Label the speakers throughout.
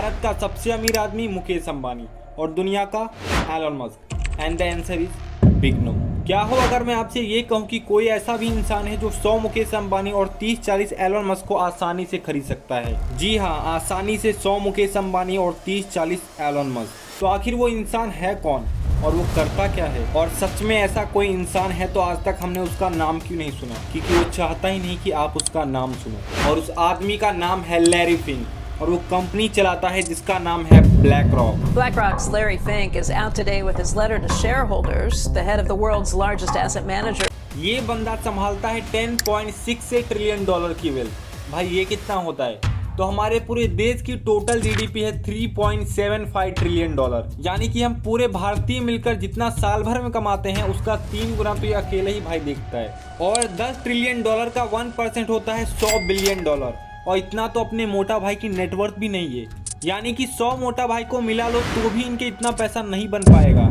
Speaker 1: भारत का सबसे अमीर आदमी मुकेश अंबानी और दुनिया का Elon Musk. And the answer is big no. क्या हो अगर मैं आपसे ये कहूँ कि कोई ऐसा भी इंसान है जो 100 मुकेश अंबानी और 30-40 एलन मस्क को आसानी से खरीद सकता है। जी हाँ, आसानी से 100 मुकेश अंबानी और 30-40 एलन मस्क। तो आखिर वो इंसान है कौन और वो करता क्या है? और सच में ऐसा कोई इंसान है तो आज तक हमने उसका नाम क्यों नहीं सुना? क्योंकि वो चाहता ही नहीं कि आप उसका नाम सुनो। और उस आदमी का नाम है लैरी फिंक और वो कंपनी चलाता है जिसका नाम है BlackRock।
Speaker 2: BlackRock's Larry Fink is out today with his letter to shareholders, the head of the world's largest asset manager.
Speaker 1: ये बंदा संभालता है 10.68 ट्रिलियन डॉलर की वेल्थ। भाई ये कितना होता है? तो हमारे पूरे देश की टोटल जीडीपी है 3.75 ट्रिलियन डॉलर। यानी कि हम पूरे भारतीय मिलकर जितना साल भर में कमाते हैं उसका 3 गुना तो ये अकेले ही भाई देखता है। और 10 ट्रिलियन डॉलर का 1% होता है 100 बिलियन डॉलर। और इतना तो अपने मोटा भाई की नेटवर्थ भी नहीं है। यानी कि 100 मोटा भाई को मिला लो तो भी इनके इतना पैसा नहीं बन पाएगा।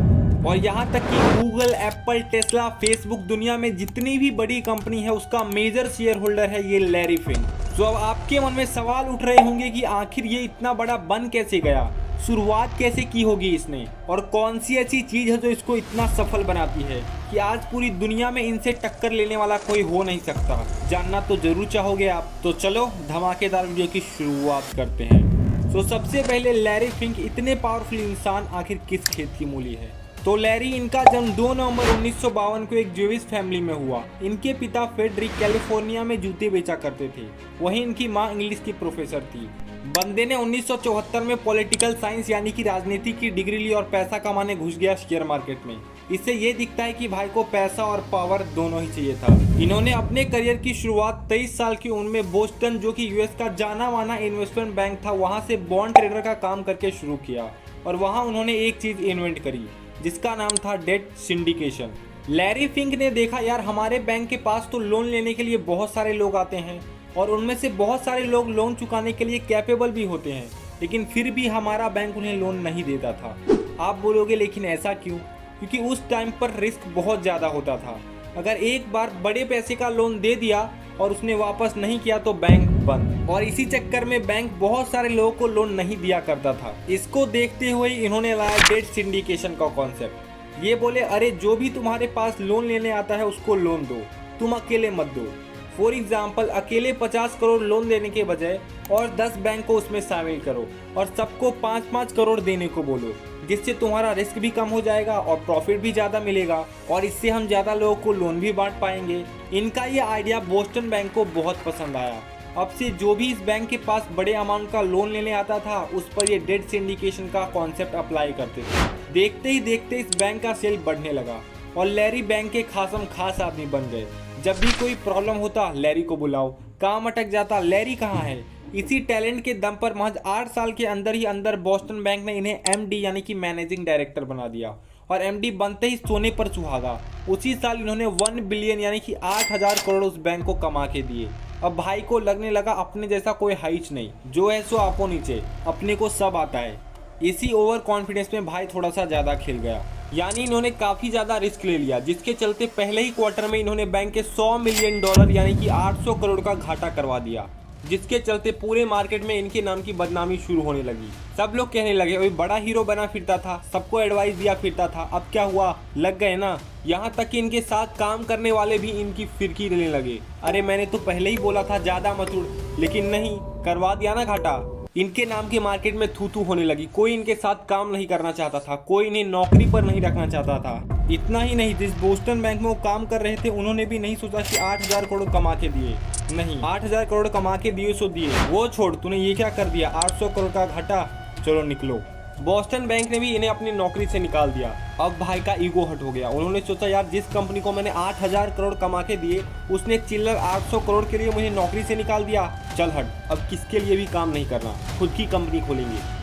Speaker 1: और यहाँ तक कि गूगल, एप्पल, टेस्ला, फेसबुक, दुनिया में जितनी भी बड़ी कंपनी है उसका मेजर शेयर होल्डर है ये लैरी फिंक। तो अब आपके मन में सवाल उठ रहे होंगे कि आखिर ये इतना बड़ा बन कैसे गया, शुरुआत कैसे की होगी इसने, और कौन सी ऐसी चीज है जो इसको इतना सफल बनाती है कि आज पूरी दुनिया में इनसे टक्कर लेने वाला कोई हो नहीं सकता। जानना तो जरूर चाहोगे आप। तो चलो धमाकेदार वीडियो की शुरुआत करते हैं। तो सबसे पहले लैरी फिंक इतने पावरफुल इंसान आखिर किस खेत की मूली है? तो लैरी, इनका जन्म 2 नवंबर 1952 को एक ज्यूइश फैमिली में हुआ। इनके पिता फेडरिक कैलिफोर्निया में जूते बेचा करते थे, वहीं इनकी मां इंग्लिश की प्रोफेसर थी। बंदे ने 1974 में पॉलिटिकल साइंस यानी कि राजनीति की डिग्री ली और पैसा कमाने घुस गया शेयर मार्केट में। इससे ये दिखता है कि भाई को पैसा और पावर दोनों ही चाहिए था। इन्होंने अपने करियर की शुरुआत 23 साल की उम्र में बोस्टन, जो कि यूएस का जाना माना इन्वेस्टमेंट बैंक था, वहां से बॉन्ड ट्रेडर का काम करके शुरू किया। और वहां उन्होंने एक चीज इन्वेंट करी जिसका नाम था डेट सिंडिकेशन। लैरी फिंक ने देखा, यार हमारे बैंक के पास तो लोन लेने के लिए बहुत सारे लोग आते हैं और उनमें से बहुत सारे लोग लोन चुकाने के लिए कैपेबल भी होते हैं, लेकिन फिर भी हमारा बैंक उन्हें लोन नहीं देता था। आप बोलोगे लेकिन ऐसा क्यों? क्योंकि उस टाइम पर रिस्क बहुत ज़्यादा होता था। अगर एक बार बड़े पैसे का लोन दे दिया और उसने वापस नहीं किया तो बैंक बंद। और इसी चक्कर में बैंक बहुत सारे लोगों को लोन नहीं दिया करता था। इसको देखते हुए इन्होंने लाया डेट सिंडिकेशन का कॉन्सेप्ट। ये बोले, अरे जो भी तुम्हारे पास लोन लेने आता है उसको लोन दो, तुम अकेले मत दो। फॉर एग्जाम्पल, अकेले 50 करोड़ लोन देने के बजाय और 10 बैंक को उसमें शामिल करो और सबको 5-5 करोड़ देने को बोलो, जिससे तुम्हारा रिस्क भी कम हो जाएगा और प्रॉफिट भी ज़्यादा मिलेगा और इससे हम ज़्यादा लोगों को लोन भी बांट पाएंगे। इनका ये आइडिया बोस्टन बैंक को बहुत पसंद आया। अब से जो भी इस बैंक के पास बड़े अमाउंट का लोन लेने आता था उस पर ये डेट सिंडिकेशन का कॉन्सेप्ट अप्लाई करते थे। देखते ही देखते इस बैंक का सेल बढ़ने लगा और लैरी बैंक के खासम खास आदमी बन गए। जब भी कोई प्रॉब्लम होता लैरी को बुलाओ, काम अटक जाता लैरी कहाँ है। इसी टैलेंट के दम पर महज 8 साल के अंदर ही अंदर बोस्टन बैंक ने इन्हें एमडी यानी कि मैनेजिंग डायरेक्टर बना दिया और एमडी बनते ही सोने पर सुहागा। उसी साल इन्होंने 1 बिलियन यानी कि 8,000 करोड़ उस बैंक को कमा के दिए। अब भाई को लगने लगा अपने जैसा कोई हाइच नहीं, जो है सो आपो नीचे, अपने को सब आता है। इसी ओवर कॉन्फिडेंस में भाई थोड़ा सा ज़्यादा खिल गया, यानी इन्होंने काफ़ी ज़्यादा रिस्क ले लिया, जिसके चलते पहले ही क्वार्टर में इन्होंने बैंक के 100 मिलियन डॉलर यानी कि 800 करोड़ का घाटा करवा दिया, जिसके चलते पूरे मार्केट में इनके नाम की बदनामी शुरू होने लगी। सब लोग कहने लगे, वही बड़ा हीरो बना फिरता था, सबको एडवाइस दिया फिरता था, अब क्या हुआ, लग गए ना। यहाँ तक कि इनके साथ काम करने वाले भी इनकी फिरकी लेने लगे। अरे मैंने तो पहले ही बोला था ज़्यादा मत उड़, लेकिन नहीं, करवा दिया ना घाटा। इनके नाम की मार्केट में थू थू होने लगी। कोई इनके साथ काम नहीं करना चाहता था, कोई इन्हें नौकरी पर नहीं रखना चाहता था। इतना ही नहीं, जिस बोस्टन बैंक में वो काम कर रहे थे उन्होंने भी नहीं सोचा कि 8,000 करोड़ कमा के दिए। नहीं, 8,000 करोड़ कमा के दिए सो दिए, वो छोड़, तूने ये क्या कर दिया, 800 करोड़ का घाटा, चलो निकलो। बोस्टन बैंक ने भी इन्हें अपनी नौकरी से निकाल दिया। अब भाई का ईगो हट हो गया। उन्होंने सोचा, यार जिस कंपनी को मैंने 8,000 करोड़ कमा के दिए उसने चिल्लर 800 करोड़ के लिए मुझे नौकरी से निकाल दिया, चल हट, अब किसके लिए भी काम नहीं करना, खुद की कंपनी खोलेंगे।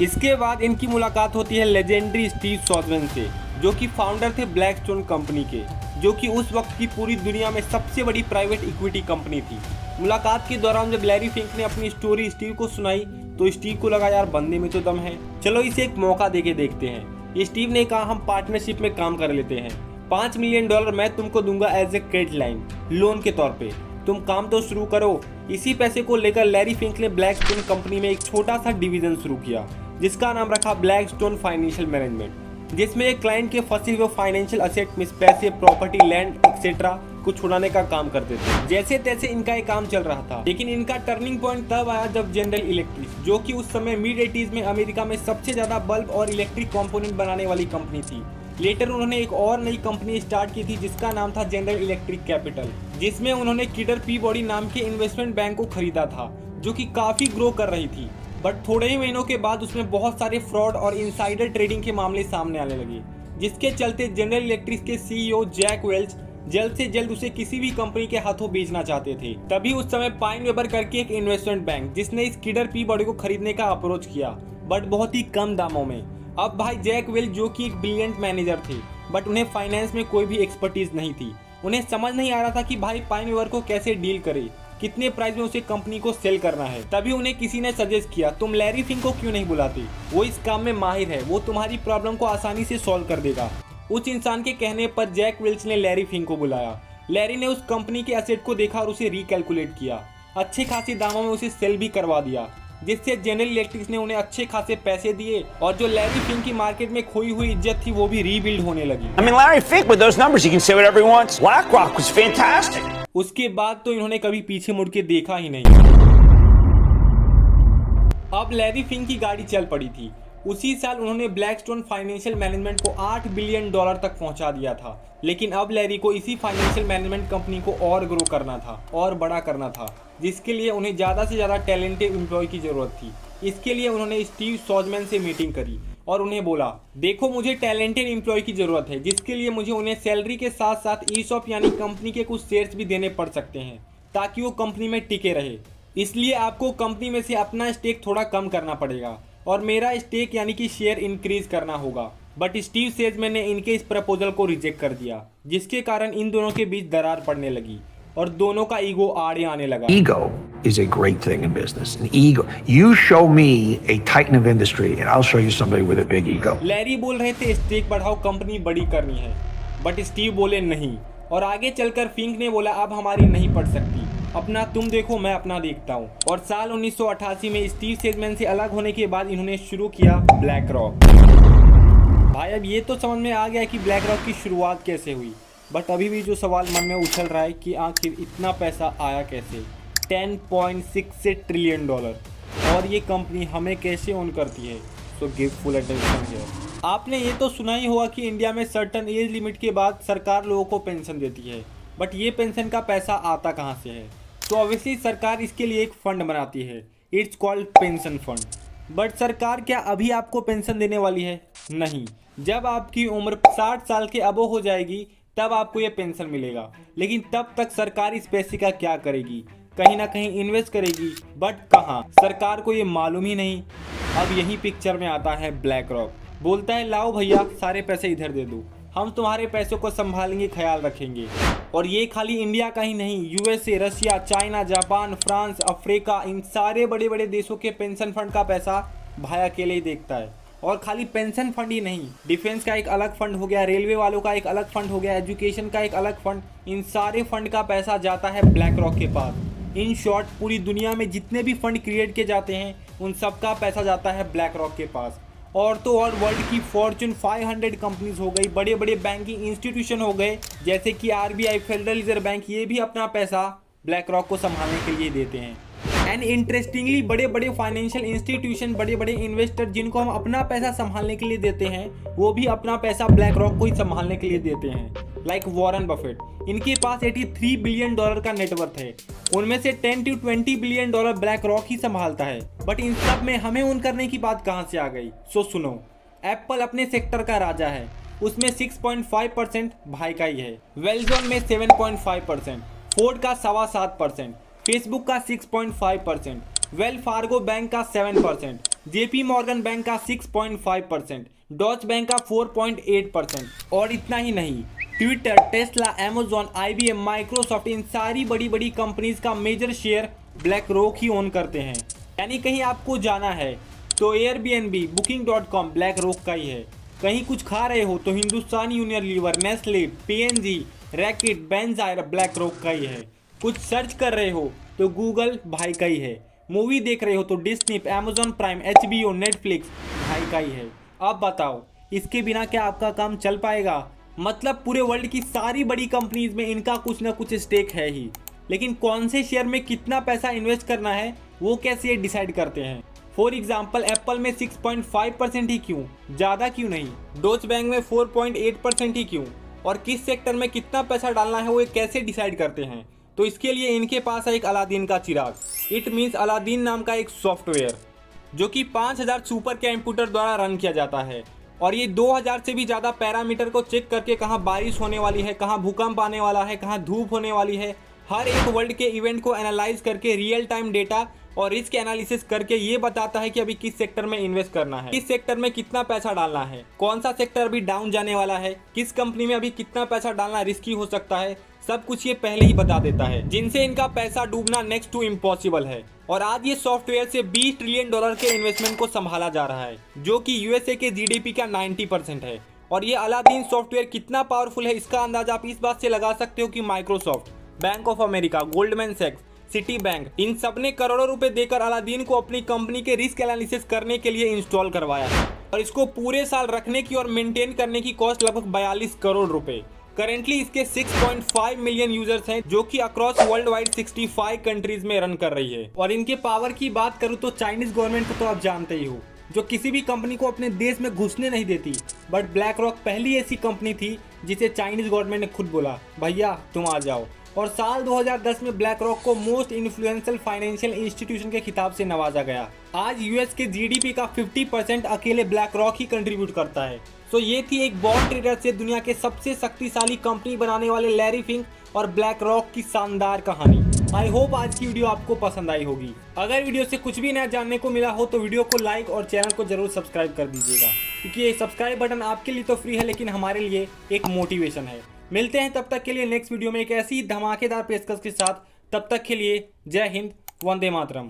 Speaker 1: इसके बाद इनकी मुलाकात होती है लेजेंडरी स्टीव शॉजमैन से, जो कि फाउंडर थे ब्लैकस्टोन कंपनी के, जो कि उस वक्त की पूरी दुनिया में सबसे बड़ी प्राइवेट इक्विटी कंपनी थी। मुलाकात के दौरान जब लैरी फिंक ने अपनी स्टोरी स्टीव को सुनाई तो स्टीव को लगा, यार बंदे में तो दम है, चलो इसे एक मौका देके देखते हैं। स्टीव ने कहा, हम पार्टनरशिप में काम कर लेते हैं, $5 मिलियन मैं तुमको दूंगा as a credit line, loan के तौर पे। तुम काम तो शुरू करो। इसी पैसे को लेकर लैरी फिंक ने ब्लैकस्टोन कंपनी में एक छोटा सा डिवीजन शुरू किया जिसका नाम रखा ब्लैकस्टोन फाइनेंशियल मैनेजमेंट, जिसमें एक क्लाइंट के फंसे हुए फाइनेंशियल असेट में पैसे, प्रॉपर्टी, लैंड एक्सेट्रा को छुड़ाने का काम करते थे। जैसे तैसे इनका एक काम चल रहा था, लेकिन इनका टर्निंग पॉइंट तब आया जब जनरल इलेक्ट्रिक, जो कि उस समय मिड 80s में अमेरिका में सबसे ज्यादा बल्ब और इलेक्ट्रिक कंपोनेंट बनाने वाली कंपनी थी। लेटर उन्होंने एक और नई कंपनी स्टार्ट की थी जिसका नाम था जनरल इलेक्ट्रिक कैपिटल, जिसमें उन्होंने किडर पीबॉडी नाम के इन्वेस्टमेंट बैंक को खरीदा था जो कि काफी ग्रो कर रही थी। बट थोड़े ही महीनों के बाद उसमें बहुत सारे फ्रॉड और इनसाइडर ट्रेडिंग के मामले सामने आने लगे, जिसके चलते जनरल इलेक्ट्रिक के सीईओ जैक वेल्च जल्द से जल्द उसे किसी भी कंपनी के हाथों बेचना चाहते थे। तभी उस समय पाइन वेबर करके एक इन्वेस्टमेंट बैंक जिसने इस किडर पीबॉडी को खरीदने का अप्रोच किया, बट बहुत ही कम दामों में। अब भाई जैक वेल्च जो कि एक ब्रिलियंट मैनेजर थे, बट उन्हें फाइनेंस में कोई भी एक्सपर्टीज नहीं थी। उन्हें समझ नहीं आ रहा था कि भाई पाइन वेबर को कैसे डील करे, कितने प्राइस में उसे कंपनी को सेल करना है। तभी उन्हें किसी ने सजेस्ट किया, तुम लैरी फिंक को क्यों नहीं बुलाते, वो इस काम में माहिर है, वो तुम्हारी प्रॉब्लम को आसानी से सॉल्व कर देगा। उस इंसान के कहने पर जैक वेल्च ने लैरी फिंक को बुलाया। लैरी ने उस कंपनी के एसेट को देखा और उसे रिकैलकुलेट किया, अच्छे खासे दामों में उसे सेल भी करवा दिया, जिससे जनरल इलेक्ट्रिक ने उन्हें अच्छे खासे पैसे दिए और जो लैरी फिंक की मार्केट में खोई हुई इज्जत थी वो भी रीबिल्ड होने लगी।
Speaker 3: I mean, Larry Fink, with those numbers, he can say whatever he wants. BlackRock was fantastic.
Speaker 1: उसके बाद तो इन्होंने कभी पीछे मुड़ के देखा ही नहीं। अब लैरी फिंक की गाड़ी चल पड़ी थी। उसी साल उन्होंने ब्लैकस्टोन फाइनेंशियल मैनेजमेंट को $8 बिलियन तक पहुंचा दिया था। लेकिन अब लैरी को इसी फाइनेंशियल मैनेजमेंट कंपनी को और ग्रो करना था और बड़ा करना था, जिसके लिए उन्हें ज़्यादा से ज़्यादा टैलेंटेड एम्प्लॉय की ज़रूरत थी। इसके लिए उन्होंने स्टीव शॉजमैन से मीटिंग करी और उन्हें बोला, देखो मुझे टैलेंटेड एम्प्लॉय की ज़रूरत है, जिसके लिए मुझे उन्हें सैलरी के साथ साथ ESOP यानी कंपनी के कुछ शेयर्स भी देने पड़ सकते हैं ताकि वो कंपनी में टिके रहे। इसलिए आपको कंपनी में से अपना स्टेक थोड़ा कम करना पड़ेगा और मेरा स्टेक यानी कि शेयर इंक्रीज करना होगा। बट स्टीव सेजमैन ने इनके इस प्रपोजल को रिजेक्ट कर दिया, जिसके कारण इन दोनों के बीच दरार पड़ने लगी और दोनों का ईगो आड़े आने लगा।
Speaker 4: Ego is a great thing in business. An ego. You show me a titan of industry and I'll show you somebody with a big ego.
Speaker 1: Larry बोल रहे थे स्टेक बढ़ाओ, कंपनी बड़ी करनी है, बट स्टीव बोले नहीं। और आगे चलकर फिंक ने बोला अब हमारी नहीं पड़ सकती, अपना तुम देखो मैं अपना देखता हूँ। और साल 1988 में स्टीव सेजमैन से अलग होने के बाद इन्होंने शुरू किया ब्लैक रॉक। भाई अब ये तो समझ में आ गया कि ब्लैक रॉक की शुरुआत कैसे हुई, बट अभी भी जो सवाल मन में उछल रहा है कि आखिर इतना पैसा आया कैसे, $10.68 ट्रिलियन, और ये कंपनी हमें कैसे ओन करती है। So give full attention here. आपने ये तो सुना ही होगा कि इंडिया में सर्टन एज लिमिट के बाद सरकार लोगों को पेंशन देती है, बट ये पेंशन का पैसा आता कहाँ से है। तो ऑब्वियसली सरकार इसके लिए एक फंड बनाती है, it's called pension fund. But सरकार क्या अभी आपको पेंशन देने वाली है? नहीं, जब आपकी उम्र 60 साल के अबो हो जाएगी तब आपको ये पेंशन मिलेगा। लेकिन तब तक सरकार इस पैसे का क्या करेगी? कहीं ना कहीं इन्वेस्ट करेगी, बट कहाँ, सरकार को ये मालूम ही नहीं। अब यही पिक्चर में आता है ब्लैक रॉक। बोलता है लाओ भैया सारे पैसे इधर दे दो, हम तुम्हारे पैसों को संभालेंगे, ख्याल रखेंगे। और ये खाली इंडिया का ही नहीं, USA, Russia, China, Japan, France, Africa, इन सारे बड़े बड़े देशों के पेंशन फंड का पैसा भाई अकेले ही देखता है। और खाली पेंशन फंड ही नहीं, डिफेंस का एक अलग फंड हो गया, रेलवे वालों का एक अलग फंड हो गया, एजुकेशन का एक अलग फंड, इन सारे फंड का पैसा जाता है ब्लैक रॉक के पास। इन शॉर्ट पूरी दुनिया में जितने भी फंड क्रिएट किए जाते हैं उन सब का पैसा जाता है ब्लैक रॉक के पास। और तो और वर्ल्ड की फॉर्च्यून 500 कंपनीज हो गई, बड़े बड़े बैंकिंग इंस्टीट्यूशन हो गए जैसे कि RBI, फेडरल रिजर्व बैंक, ये भी अपना पैसा ब्लैक रॉक को संभालने के लिए देते हैं। एंड इंटरेस्टिंगली बड़े बड़े फाइनेंशियल इंस्टीट्यूशन, बड़े बड़े इन्वेस्टर जिनको हम अपना पैसा संभालने के लिए देते हैं, वो भी अपना पैसा ब्लैक रॉक को ही संभालने के लिए देते हैं। लाइक वॉरेन बफेट, इनके पास $83 बिलियन का नेटवर्थ है, उनमें से 10 to 20 बिलियन ब्लैक रॉक ही संभालता है। बट इन सब में हमें ओन करने की बात कहाँ से आ गई? सो सुनो, एप्पल अपने सेक्टर का राजा है, उसमें 6.5% भाई का ही है, वेलजॉन में 7.5%, फोर्ड का 7.25%, फेसबुक का 6.5%, वेल फार्गो बैंक का 7%, JP मॉर्गन बैंक का 6.5%, डॉच बैंक का 4.8%। और इतना ही नहीं, Twitter, Tesla, Amazon, IBM, Microsoft, इन सारी बड़ी बड़ी कंपनीज का मेजर शेयर ब्लैक रॉक ही ओन करते हैं। यानी कहीं आपको जाना है तो Airbnb, Booking.com ब्लैक रॉक का ही है। कहीं कुछ खा रहे हो तो Hindustan Unilever, Nestle, PNG, Reckitt, Benckiser BlackRock का ही है। कुछ सर्च कर रहे हो तो गूगल भाई का ही है, मूवी देख रहे हो तो Disney, Amazon prime, HBO, Netflix भाई का ही है। अब बताओ इसके बिना क्या आपका काम चल पाएगा? मतलब पूरे वर्ल्ड की सारी बड़ी कंपनीज में इनका कुछ ना कुछ स्टेक है ही, लेकिन कौन से शेयर में कितना पैसा इन्वेस्ट करना है वो कैसे ये डिसाइड करते हैं? फॉर एग्जाम्पल एप्पल में 6.5% ही क्यों, ज़्यादा क्यों नहीं? डॉच बैंक में 4.8% ही क्यों? और किस सेक्टर में कितना पैसा डालना है वो ये कैसे डिसाइड करते हैं? तो इसके लिए इनके पास है एक अलादीन का चिराग। इट मीन्स अलादीन नाम का एक सॉफ्टवेयर जो कि 5000 सुपर कंप्यूटर द्वारा रन किया जाता है, और ये 2000 से भी ज़्यादा पैरामीटर को चेक करके कहाँ बारिश होने वाली है, कहाँ भूकंप आने वाला है, कहाँ धूप होने वाली है, हर एक वर्ल्ड के इवेंट को एनालाइज करके रियल टाइम डेटा और रिस्क एनालिसिस करके ये बताता है कि अभी किस सेक्टर में इन्वेस्ट करना है, किस सेक्टर में कितना पैसा डालना है, कौन सा सेक्टर अभी डाउन जाने वाला है, किस कंपनी में अभी कितना पैसा डालना रिस्की हो सकता है, सब कुछ ये पहले ही बता देता है, जिनसे इनका पैसा डूबना नेक्स्ट टू इम्पॉसिबल है। और आज ये सॉफ्टवेयर से $20 ट्रिलियन के इन्वेस्टमेंट को संभाला जा रहा है, जो कि USA के GDP का 90% है। और ये अलादीन सॉफ्टवेयर कितना पावरफुल है इसका अंदाजा आप इस बात से लगा सकते हो कि Microsoft, bank of America, Goldman सैक्स, सिटी बैंक, इन सब ने करोड़ों रुपए देकर अलादीन को अपनी कंपनी के रिस्क एनालिसिस करने के लिए इंस्टॉल करवाया है, और इसको पूरे साल रखने की और मेंटेन करने की कॉस्ट लगभग 42 करोड़ रुपए। करेंटली इसके 6.5 मिलियन यूजर्स हैं, जो कि अक्रॉस वर्ल्ड वाइड 65 कंट्रीज में रन कर रही है। और इनके पावर की बात करूँ तो चाइनीज गवर्नमेंट को तो आप जानते ही हो, जो किसी भी कंपनी को अपने देश में घुसने नहीं देती। बट ब्लैक रॉक पहली ऐसी कंपनी थी जिसे चाइनीज गवर्नमेंट ने खुद बोला भैया तुम आ जाओ, और साल 2010 में ब्लैक रॉक को मोस्ट इन्फ्लुएंशियल फाइनेंशियल इंस्टीट्यूशन के खिताब से नवाजा गया। आज यूएस के GDP का 50% अकेले ब्लैक रॉक ही कंट्रीब्यूट करता है। तो ये थी एक बॉन्ड ट्रेडर से दुनिया के सबसे शक्तिशाली कंपनी बनाने वाले लैरी फिंक और ब्लैक रॉक की शानदार कहानी। आई होप आज की वीडियो आपको पसंद आई होगी। अगर वीडियो से कुछ भी नया जानने को मिला हो तो वीडियो को लाइक और चैनल को जरूर सब्सक्राइब कर दीजिएगा, क्योंकि ये सब्सक्राइब बटन आपके लिए तो फ्री है, लेकिन हमारे लिए एक मोटिवेशन है। मिलते हैं तब तक के लिए नेक्स्ट वीडियो में एक ऐसी धमाकेदार पेशकश के साथ। तब तक के लिए जय हिंद, वंदे मातरम।